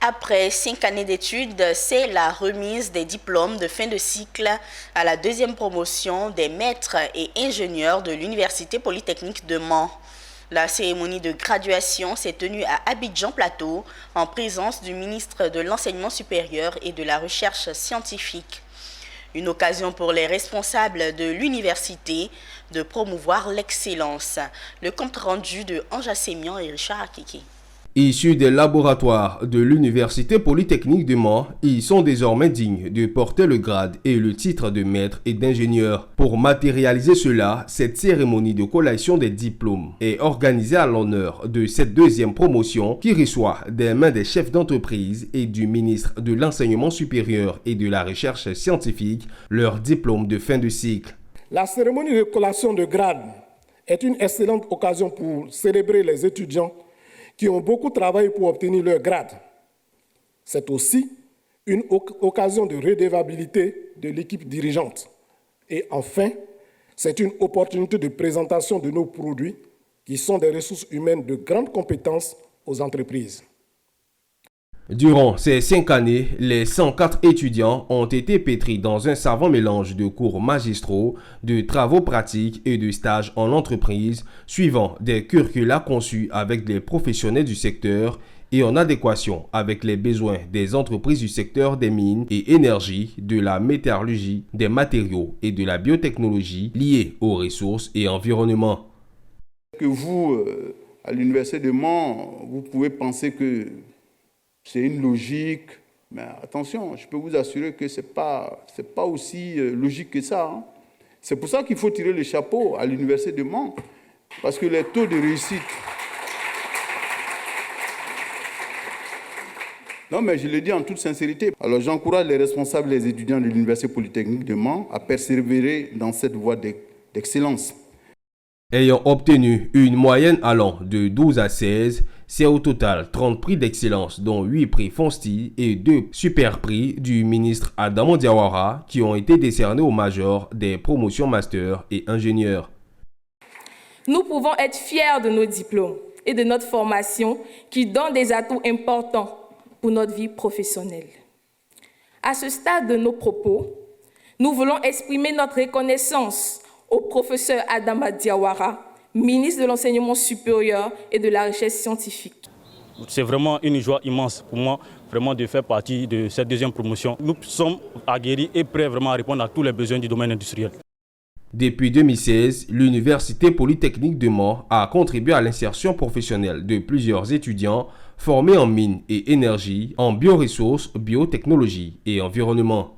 Après 5 années d'études, c'est la remise des diplômes de fin de cycle à la deuxième promotion des maîtres et ingénieurs de l'Université polytechnique de Mans. La cérémonie de graduation s'est tenue à Abidjan Plateau en présence du ministre de l'Enseignement supérieur et de la Recherche scientifique. Une occasion pour les responsables de l'université de promouvoir l'excellence. Le compte rendu de Anja Sémian et Richard Akiki. Issus des laboratoires de l'Université polytechnique de Mans, ils sont désormais dignes de porter le grade et le titre de maître et d'ingénieur. Pour matérialiser cela, cette cérémonie de collation des diplômes est organisée à l'honneur de cette deuxième promotion qui reçoit des mains des chefs d'entreprise et du ministre de l'Enseignement supérieur et de la Recherche scientifique leur diplôme de fin de cycle. La cérémonie de collation de grade est une excellente occasion pour célébrer les étudiants qui ont beaucoup travaillé pour obtenir leur grade. C'est aussi une occasion de redevabilité de l'équipe dirigeante. Et enfin, c'est une opportunité de présentation de nos produits qui sont des ressources humaines de grande compétence aux entreprises. Durant ces 5 années, les 104 étudiants ont été pétris dans un savant mélange de cours magistraux, de travaux pratiques et de stages en entreprise, suivant des curricula conçus avec des professionnels du secteur et en adéquation avec les besoins des entreprises du secteur des mines et énergie, de la métallurgie, des matériaux et de la biotechnologie liés aux ressources et environnement. Que vous, à l'Université de Mans, vous pouvez penser que c'est une logique, mais attention, je peux vous assurer que ce n'est pas aussi logique que ça. Hein. C'est pour ça qu'il faut tirer le chapeau à l'Université de Mans, parce que les taux de réussite... Non, mais je le dis en toute sincérité. Alors j'encourage les responsables et les étudiants de l'Université polytechnique de Mans à persévérer dans cette voie d'excellence. Ayant obtenu une moyenne allant de 12 à 16, c'est au total 30 prix d'excellence, dont 8 prix Fonsti et 2 super prix du ministre Adama Diawara qui ont été décernés aux majors des promotions master et ingénieurs. Nous pouvons être fiers de nos diplômes et de notre formation qui donnent des atouts importants pour notre vie professionnelle. À ce stade de nos propos, nous voulons exprimer notre reconnaissance au professeur Adama Diawara, ministre de l'Enseignement supérieur et de la Recherche scientifique. C'est vraiment une joie immense pour moi vraiment de faire partie de cette deuxième promotion. Nous sommes aguerris et prêts vraiment à répondre à tous les besoins du domaine industriel. Depuis 2016, l'Université polytechnique de Mans a contribué à l'insertion professionnelle de plusieurs étudiants formés en mines et énergie, en bioressources, biotechnologie et environnement.